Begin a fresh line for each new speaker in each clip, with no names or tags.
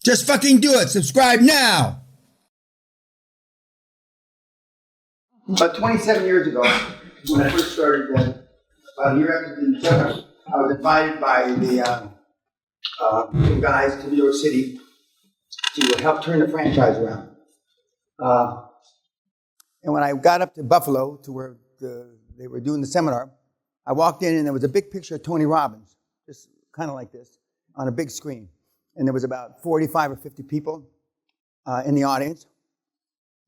Just fucking do it. Subscribe now.
About 27 years ago, when I first started, about a year after the seminar, I was invited by the guys to New York City to help turn the franchise around. And when I got up to Buffalo, to where they were doing the seminar, I walked in and there was a big picture of Tony Robbins, just kind of like this, on a big screen. And there was about 45 or 50 people in the audience.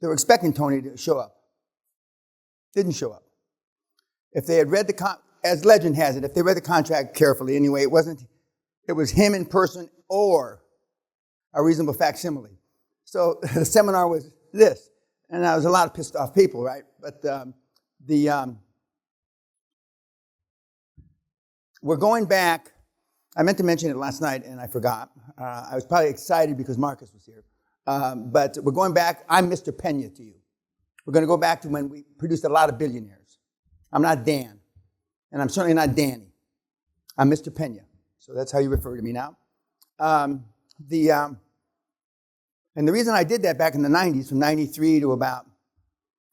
They were expecting Tony to show up. Didn't show up. If they had read as legend has it, if they read the contract carefully anyway, it was him in person or a reasonable facsimile. So the seminar was this. And there was a lot of pissed off people, right? But we're going back. I meant to mention it last night and I forgot. I was probably excited because Marcus was here. But we're going back. I'm Mr. Peña to you. We're going to go back to when we produced a lot of billionaires. I'm not Dan. And I'm certainly not Danny. I'm Mr. Peña. So that's how you refer to me now. And the reason I did that back in the 90s, from 93 to about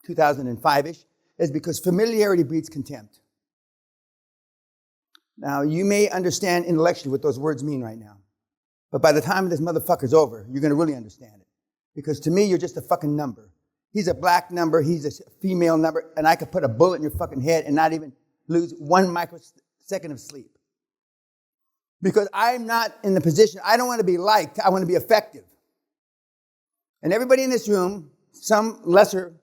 2005-ish, is because familiarity breeds contempt. Now, you may understand intellectually what those words mean right now. But by the time this motherfucker's over, you're going to really understand it. Because to me, you're just a fucking number. He's a black number, he's a female number, and I could put a bullet in your fucking head and not even lose 1 microsecond of sleep. Because I'm not in the position, I don't want to be liked, I want to be effective. And everybody in this room, some lesser,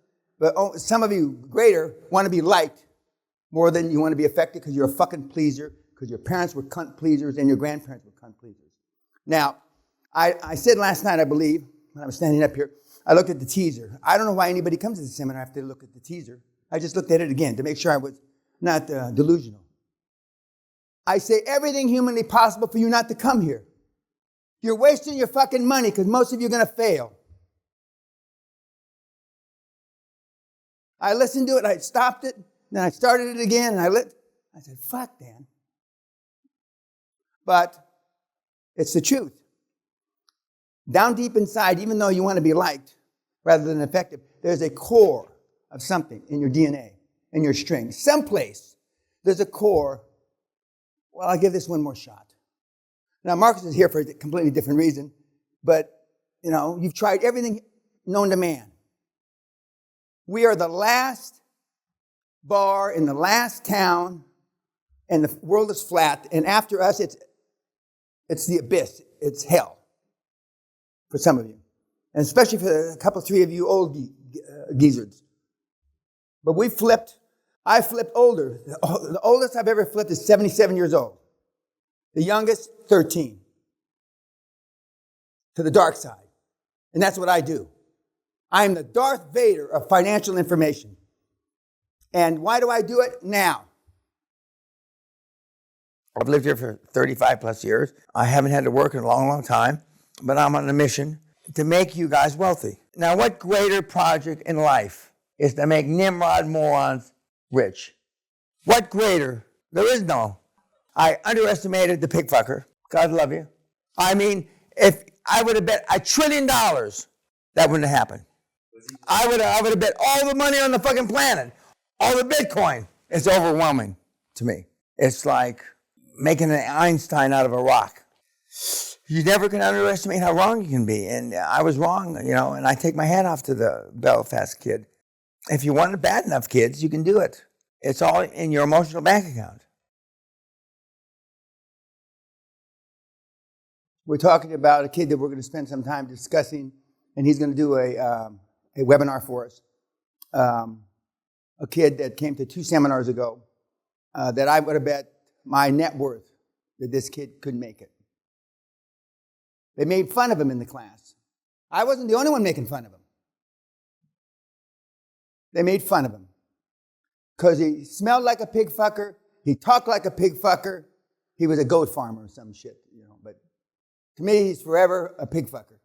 but some of you greater, want to be liked more than you want to be effective because you're a fucking pleaser, because your parents were cunt pleasers and your grandparents were cunt pleasers. Now, I said last night, I believe, when I was standing up here, I looked at the teaser. I don't know why anybody comes to the seminar after they look at the teaser. I just looked at it again to make sure I was not delusional. I say everything humanly possible for you not to come here. You're wasting your fucking money because most of you are going to fail. I listened to it, I stopped it, then I started it again, and I said, fuck, Dan. But it's the truth. Down deep inside, even though you want to be liked rather than effective, there's a core of something in your DNA, in your string. Someplace, there's a core. Well, I'll give this one more shot. Now, Marcus is here for a completely different reason, but, you've tried everything known to man. We are the last bar in the last town, and the world is flat, and after us, it's the abyss. It's hell. For some of you, and especially for a couple, 3 of you old geezers. But I flipped older. The oldest I've ever flipped is 77 years old. The youngest, 13. To the dark side. And that's what I do. I am the Darth Vader of financial information. And why do I do it now? I've lived here for 35 plus years. I haven't had to work in a long, long time. But I'm on a mission to make you guys wealthy. Now, what greater project in life is to make Nimrod morons rich? What greater? There is no. I underestimated the pig fucker. God love you. I mean, if I would have bet $1 trillion, that wouldn't have happened. I would have bet all the money on the fucking planet, all the Bitcoin. It's overwhelming to me. It's like making an Einstein out of a rock. You never can underestimate how wrong you can be. And I was wrong, and I take my hat off to the Belfast kid. If you want it bad enough, kids, you can do it. It's all in your emotional bank account. We're talking about a kid that we're going to spend some time discussing, and he's going to do a webinar for us. A kid that came to 2 seminars ago that I would have bet my net worth that this kid couldn't make it. They made fun of him in the class. I wasn't the only one making fun of him. They made fun of him. Because he smelled like a pig fucker. He talked like a pig fucker. He was a goat farmer or some shit, But to me, he's forever a pig fucker.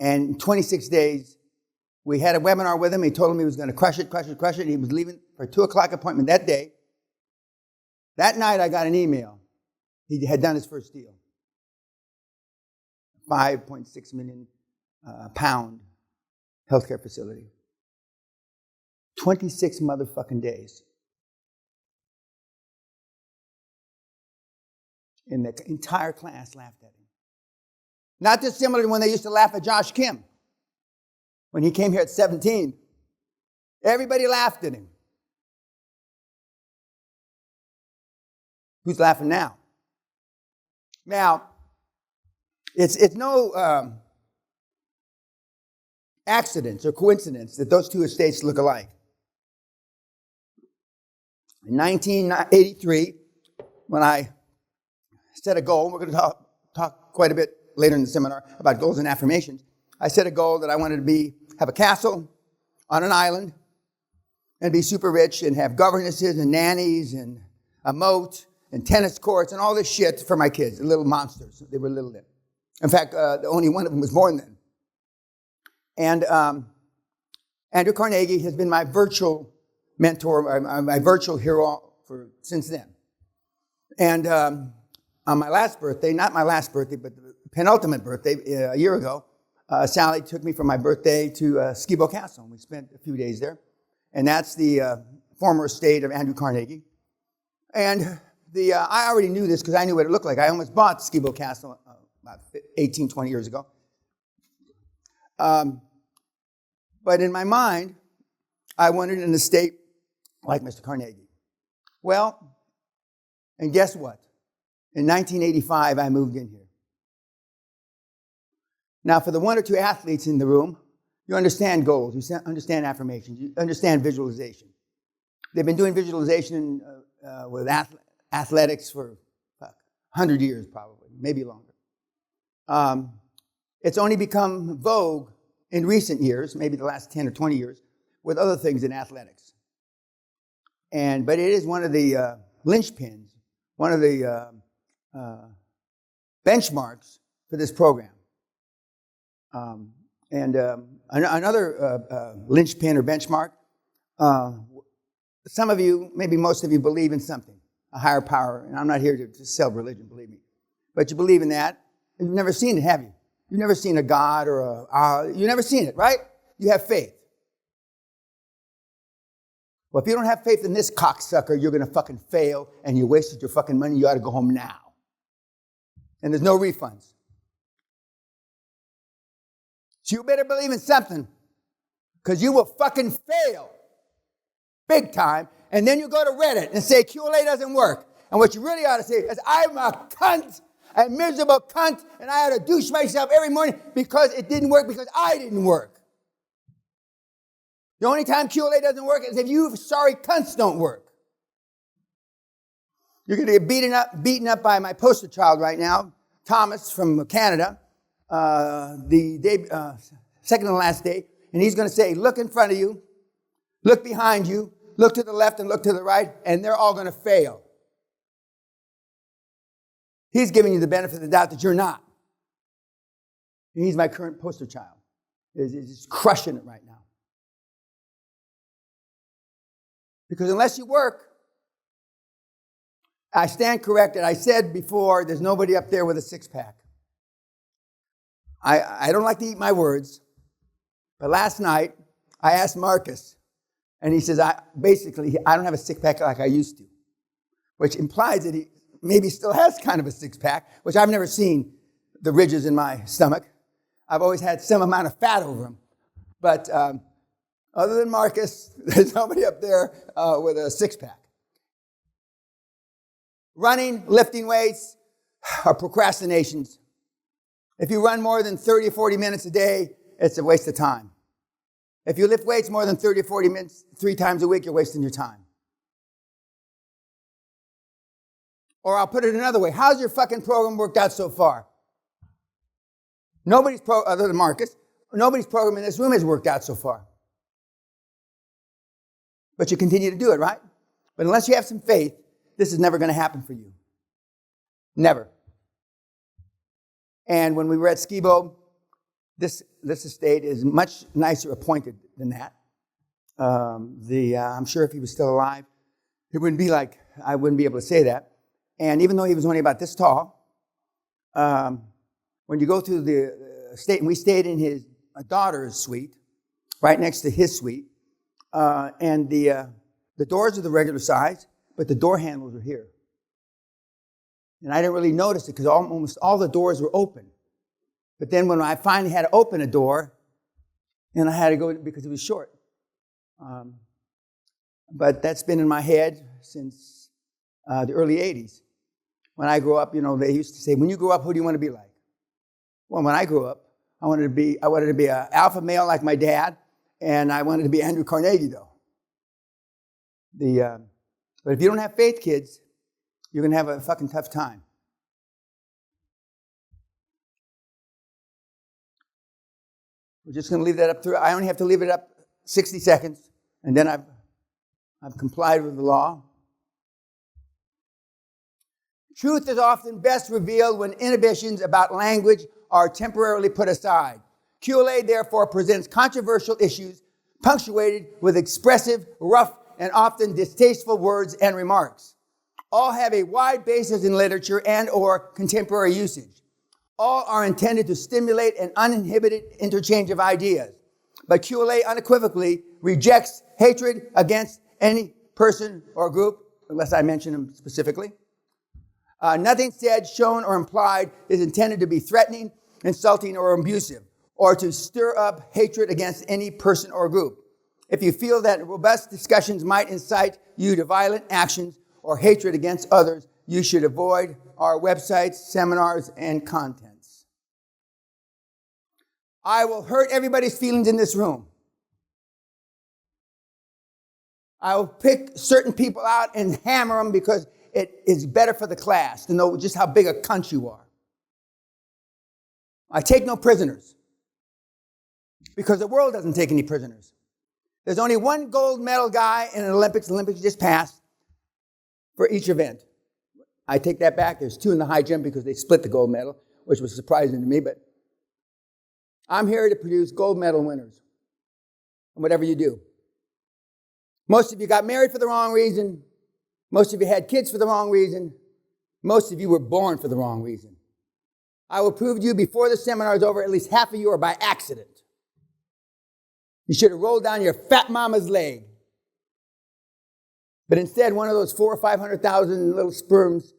And in 26 days, we had a webinar with him. He told him he was going to crush it. He was leaving for a 2 o'clock appointment that day. That night, I got an email. He had done his first deal. 5.6 million pound healthcare facility. 26 motherfucking days. And the entire class laughed at him. Not dissimilar to when they used to laugh at Josh Kim when he came here at 17. Everybody laughed at him. Who's laughing now? Now, it's no accident or coincidence that those two estates look alike. In 1983, when I set a goal, we're going to talk quite a bit later in the seminar about goals and affirmations. I set a goal that I wanted to have a castle on an island and be super rich and have governesses and nannies and a moat and tennis courts and all this shit for my kids, the little monsters. They were little then. In fact, only one of them was born then. And Andrew Carnegie has been my virtual mentor, my virtual hero since then. And on my last birthday, not my last birthday, but the penultimate birthday, a year ago, Sally took me for my birthday to Guthrie Castle, and we spent a few days there. And that's the former estate of Andrew Carnegie. And I already knew this because I knew what it looked like. I almost bought Guthrie Castle about 18, 20 years ago. But in my mind, I wanted an estate like Mr. Carnegie. Well, and guess what? In 1985, I moved in here. Now, for the one or two athletes in the room, you understand goals, you understand affirmations, you understand visualization. They've been doing visualization with athletics for 100 years probably, maybe longer. It's only become vogue in recent years, maybe the last 10 or 20 years, with other things in athletics. But it is one of the linchpins, one of the benchmarks for this program. Another linchpin or benchmark, some of you, maybe most of you, believe in something, a higher power, and I'm not here to sell religion, believe me. But you believe in that, and you've never seen it, have you? You've never seen a God or you've never seen it, right? You have faith. Well, if you don't have faith in this cocksucker, you're going to fucking fail, and you wasted your fucking money, you ought to go home now. And there's no refunds. So you better believe in something, because you will fucking fail big time, and then you go to Reddit and say QLA doesn't work. And what you really ought to say is, I'm a cunt, a miserable cunt, and I ought to douche myself every morning because it didn't work, because I didn't work. The only time QLA doesn't work is if you sorry cunts don't work. You're going to get beaten up by my poster child right now, Thomas from Canada, the day, second to last day, and he's going to say, look in front of you, look behind you, look to the left and look to the right, and they're all going to fail. He's giving you the benefit of the doubt that you're not. And he's my current poster child. He's crushing it right now. Because unless you work, I stand corrected. I said before, there's nobody up there with a six-pack. I don't like to eat my words, but last night I asked Marcus, and he says, I don't have a six-pack like I used to, which implies that he maybe still has kind of a six-pack, which I've never seen the ridges in my stomach. I've always had some amount of fat over them. But other than Marcus, there's nobody up there with a six-pack. Running, lifting weights are procrastinations. If you run more than 30 or 40 minutes a day, it's a waste of time. If you lift weights more than 30 or 40 minutes 3 times a week, you're wasting your time. Or I'll put it another way. How's your fucking program worked out so far? Other than Marcus, nobody's program in this room has worked out so far. But you continue to do it, right? But unless you have some faith, this is never going to happen for you. Never. And when we were at Skibo, this estate is much nicer appointed than that. I'm sure if he was still alive, it wouldn't be like, I wouldn't be able to say that. And even though he was only about this tall, when you go through the state, and we stayed in his daughter's suite, right next to his suite, and the doors are the regular size, but the door handles are here. And I didn't really notice it because almost all the doors were open. But then when I finally had to open a door, and I had to go because it was short. But that's been in my head since the early 80s. When I grew up, they used to say, when you grow up, who do you want to be like? Well, when I grew up, I wanted to be an alpha male like my dad, and I wanted to be Andrew Carnegie, though. But if you don't have faith, kids, you're going to have a fucking tough time. We're just going to leave that up through. I only have to leave it up 60 seconds, and then I've complied with the law. Truth is often best revealed when inhibitions about language are temporarily put aside. QLA, therefore, presents controversial issues punctuated with expressive, rough, and often distasteful words and remarks. All have a wide basis in literature and or contemporary usage. All are intended to stimulate an uninhibited interchange of ideas. But QLA unequivocally rejects hatred against any person or group, unless I mention them specifically. Nothing said, shown, or implied is intended to be threatening, insulting, or abusive, or to stir up hatred against any person or group. If you feel that robust discussions might incite you to violent actions or hatred against others, you should avoid our websites, seminars, and contents. I will hurt everybody's feelings in this room. I will pick certain people out and hammer them because it is better for the class to know just how big a cunt you are. I take no prisoners because the world doesn't take any prisoners. There's only one gold medal guy in an Olympics. The Olympics just passed for each event. I take that back. There's two in the high jump because they split the gold medal, which was surprising to me. But I'm here to produce gold medal winners in whatever you do. Most of you got married for the wrong reason. Most of you had kids for the wrong reason. Most of you were born for the wrong reason. I will prove to you before the seminar is over, at least half of you are by accident. You should have rolled down your fat mama's leg. But instead, one of those 400,000 or 500,000 little sperms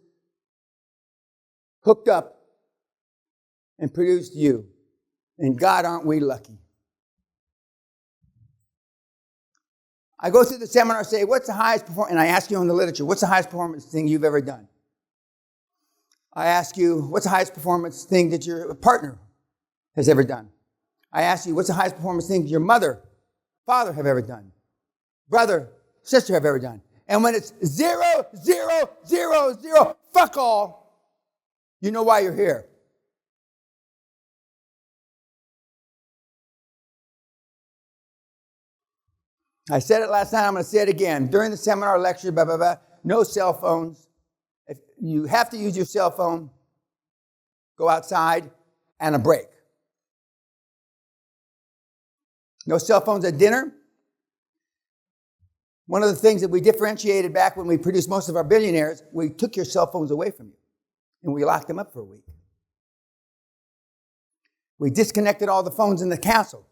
hooked up and produced you. And God, aren't we lucky? I go through the seminar and say, what's the highest performance? And I ask you in the literature, what's the highest performance thing you've ever done? I ask you, what's the highest performance thing that your partner has ever done? I ask you, what's the highest performance thing your mother, father have ever done? Brother, sister have ever done? And when it's 0, 0, 0, 0, fuck all, you know why you're here. I said it last night, I'm going to say it again. During the seminar lecture, blah, blah, blah, no cell phones. If you have to use your cell phone, go outside and a break. No cell phones at dinner. One of the things that we differentiated back when we produced most of our billionaires, we took your cell phones away from you and we locked them up for a week. We disconnected all the phones in the castle.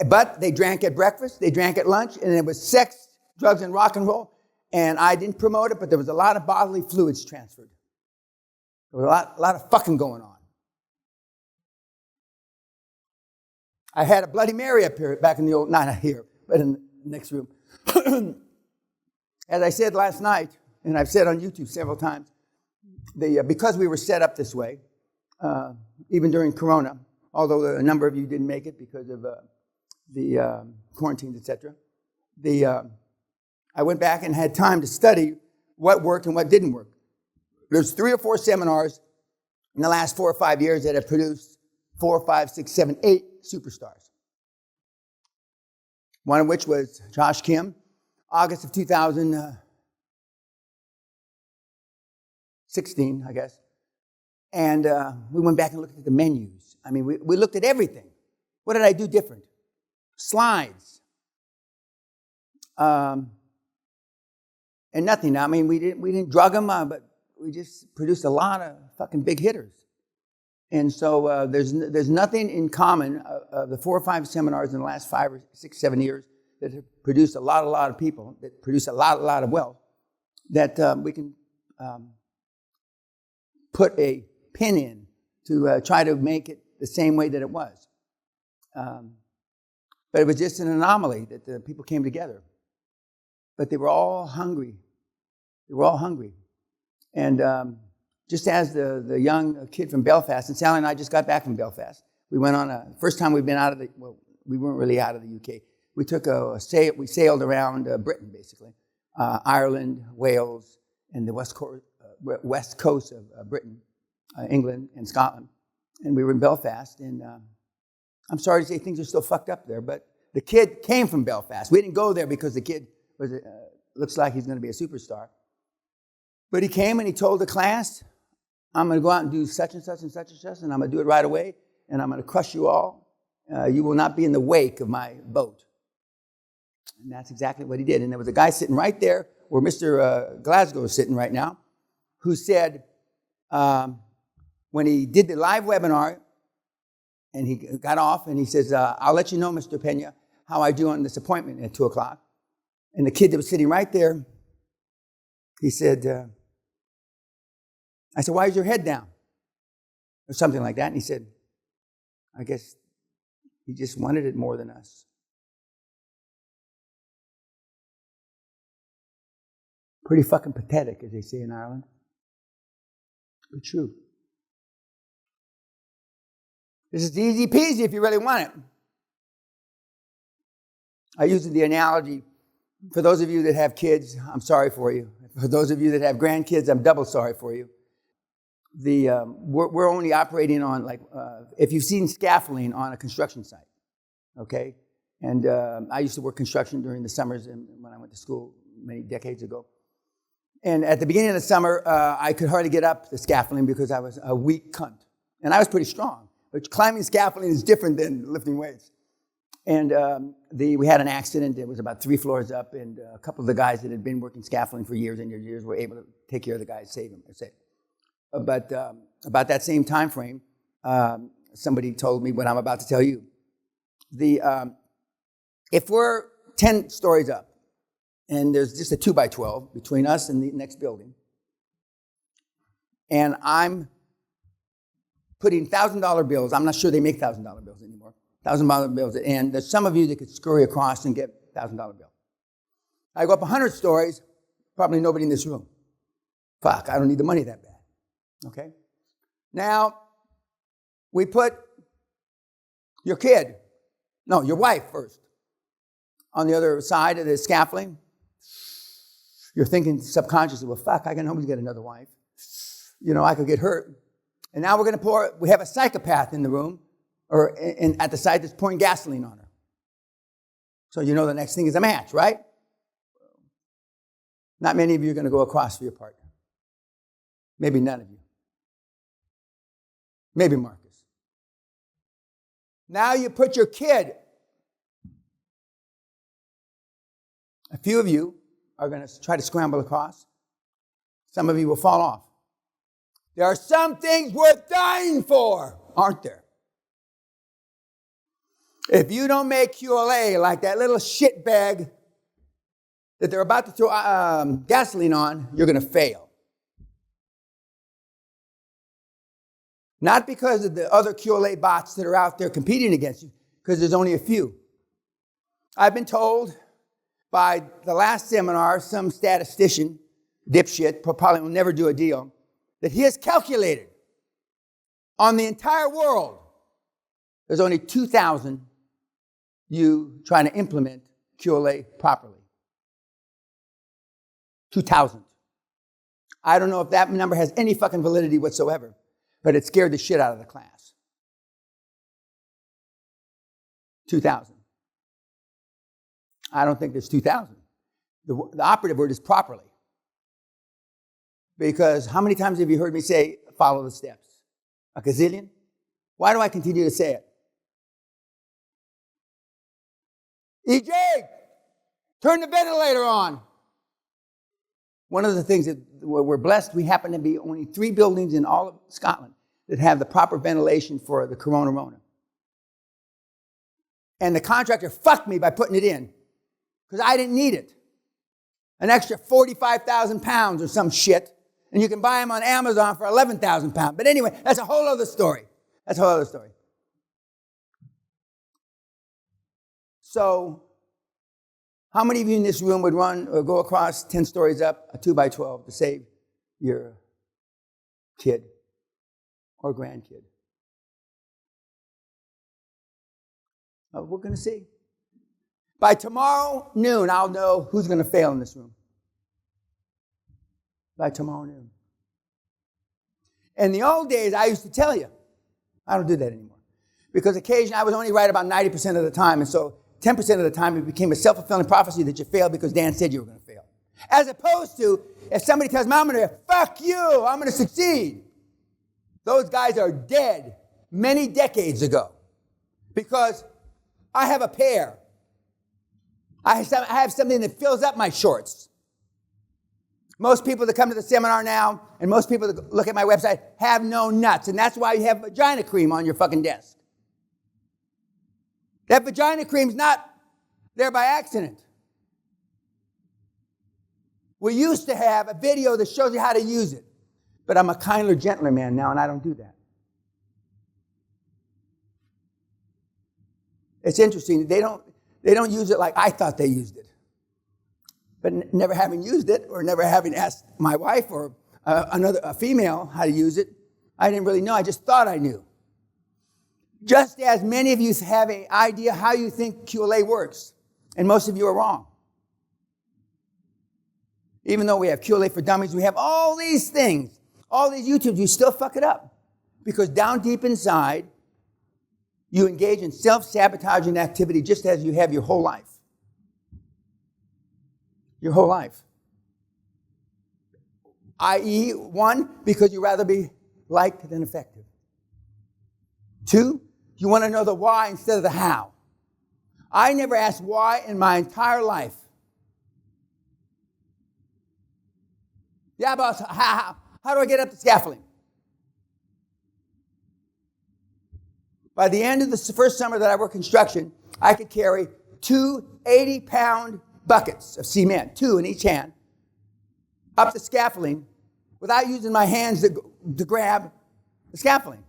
But they drank at breakfast, they drank at lunch, and it was sex, drugs, and rock and roll. And I didn't promote it, but there was a lot of bodily fluids transferred. There was a lot of fucking going on. I had a Bloody Mary up here, back in the old, not here, but in the next room. As I said last night, and I've said on YouTube several times, because we were set up this way, even during Corona, although a number of you didn't make it because of the quarantines, etc. I went back and had time to study what worked and what didn't work. There's 3 or 4 seminars in the last 4 or 5 years that have produced 4, 5, 6, 7, 8 superstars. One of which was Josh Kim, August of 2016, I guess. And we went back and looked at the menus. I mean, we looked at everything. What did I do different? Slides. And nothing. I mean, we didn't drug them, but we just produced a lot of fucking big hitters. And so there's nothing in common of the 4 or 5 seminars in the last 5 or 6, 7 years that have produced a lot of people, that produce a lot of wealth, that we can put a pin in to try to make it the same way that it was. But it was just an anomaly that the people came together. But they were all hungry. They were all hungry. And just as the young kid from Belfast, and Sally and I just got back from Belfast. We went on first time we've been out of we weren't really out of the UK. We took we sailed around Britain, basically. Ireland, Wales, and the west coast of Britain, England, and Scotland. And we were in Belfast, and I'm sorry to say things are still fucked up there, but the kid came from Belfast. We didn't go there because the kid looks like he's going to be a superstar. But he came and he told the class, I'm going to go out and do such and such and such and such, and I'm going to do it right away, and I'm going to crush you all. You will not be in the wake of my boat. And that's exactly what he did. And there was a guy sitting right there where Mr. Glasgow is sitting right now, who said, when he did the live webinar, and he got off, and he says, I'll let you know, Mr. Peña, how I do on this appointment at 2 o'clock. And the kid that was sitting right there, he said, I said, why is your head down? Or something like that. And he said, I guess he just wanted it more than us. Pretty fucking pathetic, as they say in Ireland. But true. This is easy peasy if you really want it. I use the analogy, for those of you that have kids, I'm sorry for you. For those of you that have grandkids, I'm double sorry for you. We're only operating on, if you've seen scaffolding on a construction site, okay? And I used to work construction during the summers when I went to school many decades ago. And at the beginning of the summer, I could hardly get up the scaffolding because I was a weak cunt. And I was pretty strong. But climbing scaffolding is different than lifting weights. And we had an accident. It was about 3 floors up, and a couple of the guys that had been working scaffolding for years and years were able to take care of the guys, save them. But about that same time frame, somebody told me what I'm about to tell you. If we're 10 stories up, and there's just a 2x12 between us and the next building, and I'm putting $1,000 bills. I'm not sure they make $1,000 bills anymore. $1,000 bills. And there's some of you that could scurry across and get $1,000 bill. I go up 100 stories, probably nobody in this room. Fuck, I don't need the money that bad. Okay? Now, we put your wife first, on the other side of the scaffolding. You're thinking subconsciously, well, fuck, I can always get another wife. I could get hurt. And now we have a psychopath in the room, or at the site that's pouring gasoline on her. So the next thing is a match, right? Not many of you are going to go across for your partner. Maybe none of you. Maybe Marcus. Now you put your kid. A few of you are going to try to scramble across. Some of you will fall off. There are some things worth dying for, aren't there? If you don't make QLA like that little shit bag that they're about to throw gasoline on, you're going to fail. Not because of the other QLA bots that are out there competing against you, because there's only a few. I've been told by the last seminar, some statistician, dipshit, probably will never do a deal, that he has calculated on the entire world, there's only 2,000 you trying to implement QLA properly. 2,000. I don't know if that number has any fucking validity whatsoever, but it scared the shit out of the class. 2,000. I don't think there's 2,000. The operative word is properly. Because how many times have you heard me say, follow the steps? A gazillion? Why do I continue to say it? EJ, turn the ventilator on. One of the things that we're blessed, we happen to be only 3 buildings in all of Scotland that have the proper ventilation for the Corona. And the contractor fucked me by putting it in because I didn't need it. An extra 45,000 pounds or some shit. And you can buy them on Amazon for 11,000 pounds. But anyway, that's a whole other story. So, how many of you in this room would run or go across 10 stories up a 2x12 to save your kid or grandkid? We're going to see. By tomorrow noon, I'll know who's going to fail in this room. By tomorrow noon. In the old days, I used to tell you. I don't do that anymore. Because occasionally I was only right about 90% of the time. And so 10% of the time it became a self-fulfilling prophecy that you failed because Dan said you were going to fail. As opposed to, if somebody tells me, I'm going to, fuck you, I'm going to succeed. Those guys are dead many decades ago. Because I have a pair. I have something that fills up my shorts. Most people that come to the seminar now, and most people that look at my website, have no nuts. And that's why you have vagina cream on your fucking desk. That vagina cream's not there by accident. We used to have a video that shows you how to use it. But I'm a kinder, gentler man now, and I don't do that. It's interesting. They don't use it like I thought they used it. But never having used it, or never having asked my wife or a female how to use it, I didn't really know. I just thought I knew. Just as many of you have an idea how you think QLA works, and most of you are wrong. Even though we have QLA for Dummies, we have all these things, all these YouTubes, you still fuck it up. Because down deep inside, you engage in self-sabotaging activity just as you have your whole life. Your whole life. I.e., 1, because you'd rather be liked than effective. 2, you want to know the why instead of the how. I never asked why in my entire life. Yeah, boss, how do I get up the scaffolding? By the end of the first summer that I worked construction, I could carry 2 80-pound buckets of cement, 2 in each hand, up the scaffolding without using my hands to grab the scaffolding.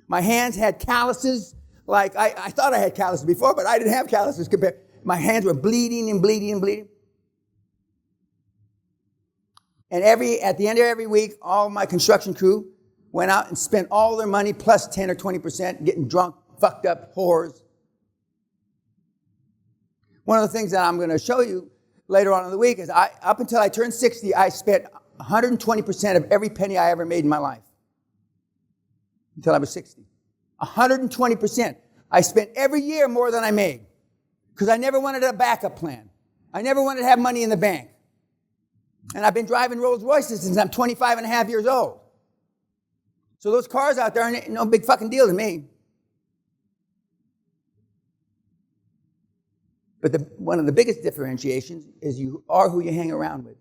My hands had calluses, like I thought I had calluses before, but I didn't have calluses compared. My hands were bleeding and bleeding and bleeding. And at the end of every week, all my construction crew went out and spent all their money plus 10 or 20% getting drunk, fucked up, whores. One of the things that I'm going to show you later on in the week is up until I turned 60, I spent 120% of every penny I ever made in my life. Until I was 60. 120%. I spent every year more than I made. Because I never wanted a backup plan. I never wanted to have money in the bank. And I've been driving Rolls Royces since I'm 25 and a half years old. So those cars out there are no big fucking deal to me. But one of the biggest differentiations is you are who you hang around with.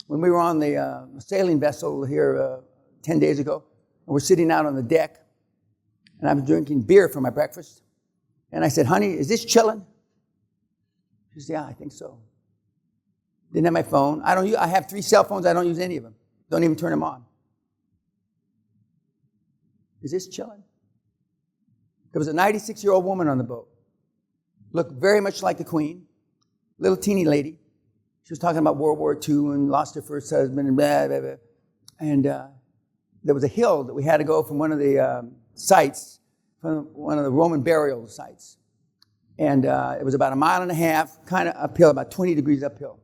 When we were on the sailing vessel here 10 days ago, and we're sitting out on the deck, and I was drinking beer for my breakfast, and I said, honey, is this chilling? She said, yeah, I think so. Didn't have my phone. I have 3 cell phones. I don't use any of them. Don't even turn them on. Is this chilling? There was a 96-year-old woman on the boat. Looked very much like the Queen. Little teeny lady. She was talking about World War II and lost her first husband and blah, blah, blah. And there was a hill that we had to go from one of the sites, from one of the Roman burial sites. And it was about 1.5 miles, kind of uphill, about 20 degrees uphill.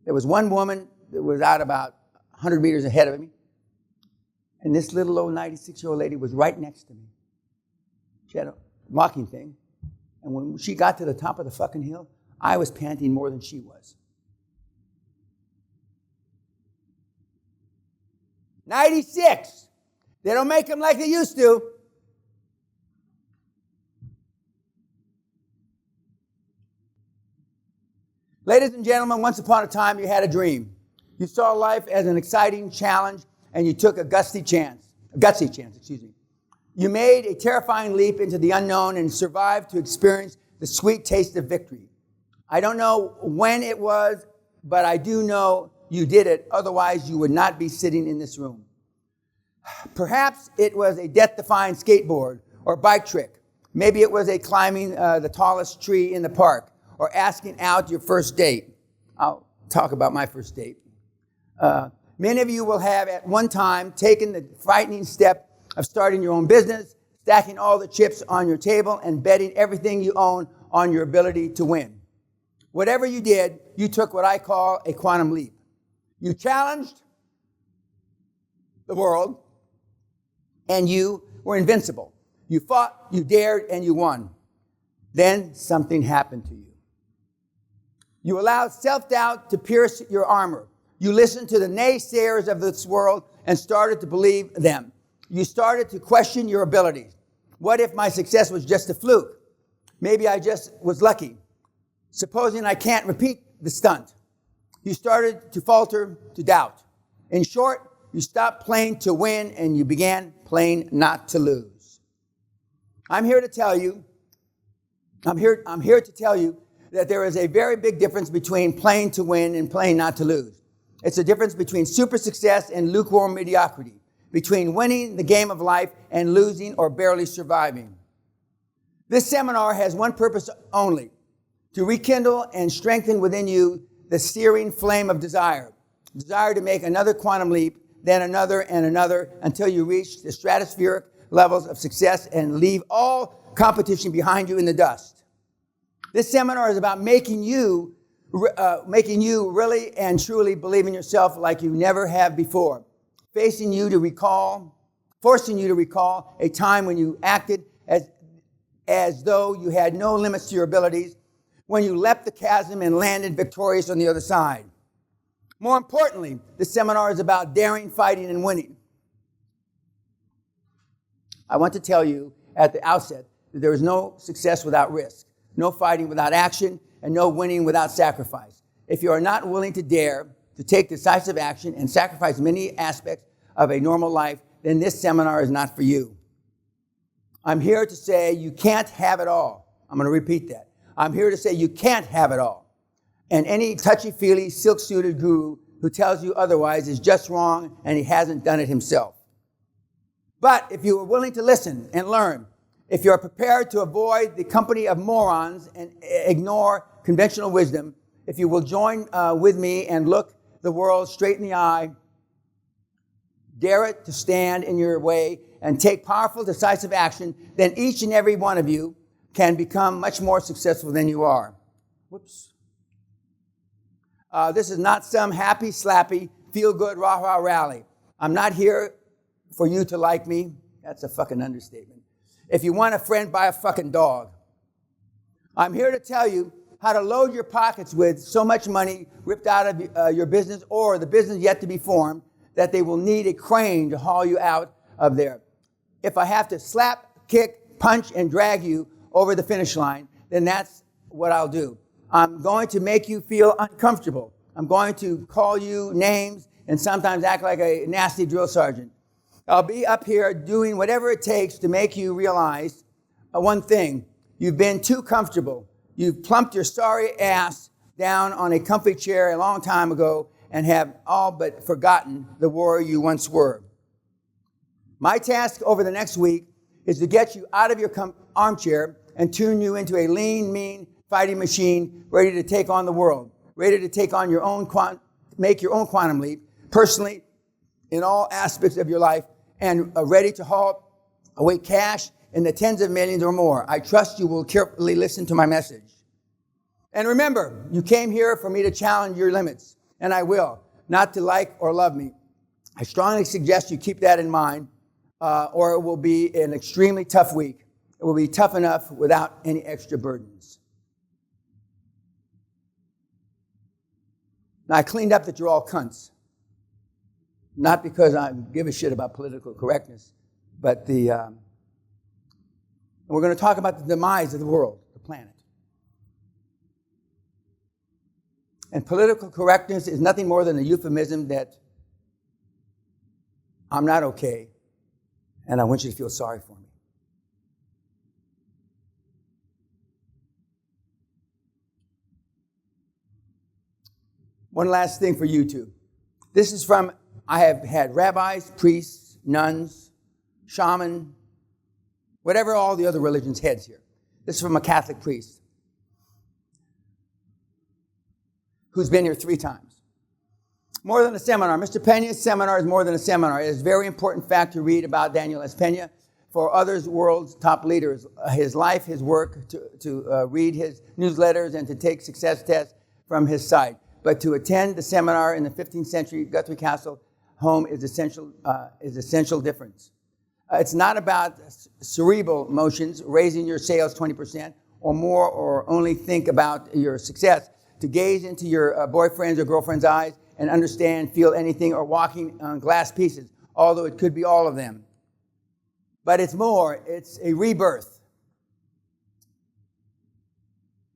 There was one woman that was out about 100 meters ahead of me. And this little old 96-year-old lady was right next to me. She had a walking thing. And when she got to the top of the fucking hill, I was panting more than she was. 96. They don't make them like they used to. Ladies and gentlemen, once upon a time, you had a dream. You saw life as an exciting challenge, and you took a gutsy chance. You made a terrifying leap into the unknown and survived to experience the sweet taste of victory. I don't know when it was, but I do know you did it. Otherwise, you would not be sitting in this room. Perhaps it was a death-defying skateboard or bike trick. Maybe it was a climbing the tallest tree in the park or asking out your first date. I'll talk about my first date. Many of you will have at one time taken the frightening step of starting your own business, stacking all the chips on your table, and betting everything you own on your ability to win. Whatever you did, you took what I call a quantum leap. You challenged the world, and you were invincible. You fought, you dared, and you won. Then something happened to you. You allowed self-doubt to pierce your armor. You listened to the naysayers of this world and started to believe them. You started to question your abilities. What if my success was just a fluke? Maybe I just was lucky. Supposing I can't repeat the stunt. You started to falter, to doubt. In short, you stopped playing to win and you began playing not to lose. I'm here to tell you that there is a very big difference between playing to win and playing not to lose. It's a difference between super success and lukewarm mediocrity, between winning the game of life and losing or barely surviving. This seminar has one purpose only, to rekindle and strengthen within you the searing flame of desire to make another quantum leap, then another and another, until you reach the stratospheric levels of success and leave all competition behind you in the dust. This seminar is about making you really and truly believe in yourself like you never have before, forcing you to recall a time when you acted as though you had no limits to your abilities, when you leapt the chasm and landed victorious on the other side. More importantly, this seminar is about daring, fighting, and winning. I want to tell you at the outset that there is no success without risk, no fighting without action, and no winning without sacrifice. If you are not willing to dare to take decisive action and sacrifice many aspects of a normal life, then this seminar is not for you. I'm here to say you can't have it all. I'm going to repeat that. I'm here to say you can't have it all. And any touchy-feely, silk-suited guru who tells you otherwise is just wrong and he hasn't done it himself. But if you are willing to listen and learn, if you're prepared to avoid the company of morons and ignore conventional wisdom, if you will join with me and look the world straight in the eye, dare it to stand in your way, and take powerful, decisive action, then each and every one of you can become much more successful than you are. Whoops. This is not some happy, slappy, feel-good, rah-rah rally. I'm not here for you to like me. That's a fucking understatement. If you want a friend, buy a fucking dog. I'm here to tell you how to load your pockets with so much money ripped out of your business or the business yet to be formed that they will need a crane to haul you out of there. If I have to slap, kick, punch, and drag you over the finish line, then that's what I'll do. I'm going to make you feel uncomfortable. I'm going to call you names and sometimes act like a nasty drill sergeant. I'll be up here doing whatever it takes to make you realize one thing. You've been too comfortable. You've plumped your sorry ass down on a comfy chair a long time ago and have all but forgotten the warrior you once were. My task over the next week is to get you out of your armchair and tune you into a lean, mean, fighting machine ready to take on the world, ready to take on your own make your own quantum leap, personally, in all aspects of your life, and ready to haul away cash in the tens of millions or more. I trust you will carefully listen to my message. And remember, you came here for me to challenge your limits, and I will, not to like or love me. I strongly suggest you keep that in mind, or it will be an extremely tough week. It will be tough enough without any extra burdens. Now, I cleaned up that you're all cunts. Not because I give a shit about political correctness, but we're going to talk about the demise of the world, the planet. And political correctness is nothing more than a euphemism that I'm not okay, and I want you to feel sorry for me. One last thing for you two. This is from, I have had rabbis, priests, nuns, shaman, whatever all the other religions' heads here. This is from a Catholic priest who's been here 3 times. More than a seminar. Mr. Peña's seminar is more than a seminar. It is a very important fact to read about Daniel S. Peña for others, world's top leaders. His life, his work, to read his newsletters and to take success tests from his site. But to attend the seminar in the 15th century Guthrie Castle home is essential difference. It's not about cerebral motions, raising your sales 20% or more, or only think about your success. To gaze into your boyfriend's or girlfriend's eyes and understand, feel anything, or walking on glass pieces, although it could be all of them. But it's more, it's a rebirth.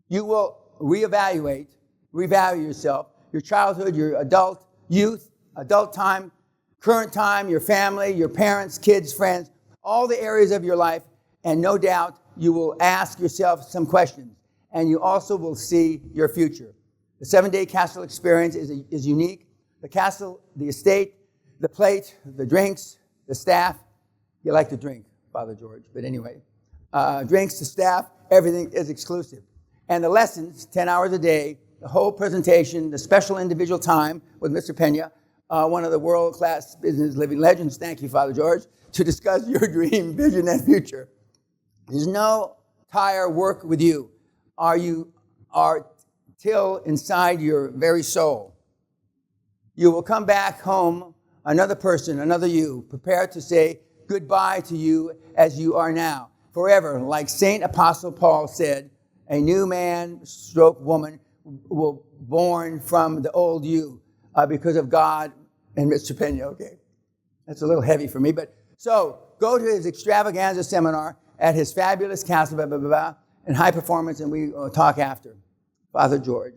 You will revalue yourself, your childhood, your adult youth, adult time, current time, your family, your parents, kids, friends, all the areas of your life, and no doubt you will ask yourself some questions, and you also will see your future. The 7-day castle experience is unique. The castle, the estate, the plate, the drinks, the staff. You like to drink, Father George, but anyway. Drinks, the staff, everything is exclusive. And the lessons, 10 hours a day, the whole presentation, the special individual time with Mr. Peña, one of the world-class business living legends, thank you, Father George, to discuss your dream, vision, and future. There's no tire work with you. You are till inside your very soul. You will come back home, another person, another you, prepared to say goodbye to you as you are now, forever. Like Saint Apostle Paul said, a new man, stroke woman, will born from the old you because of God and Mr. Peña. Okay, that's a little heavy for me, but so go to his extravaganza seminar at his fabulous castle, blah, blah, blah, blah, and high performance, and we will talk after. Father George.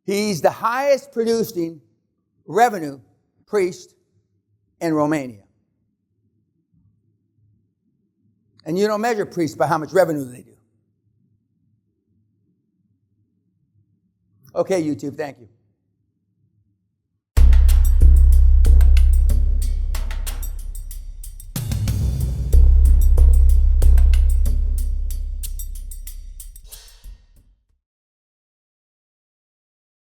He's the highest producing revenue priest in Romania. And you don't measure priests by how much revenue they do. Okay, YouTube, thank you.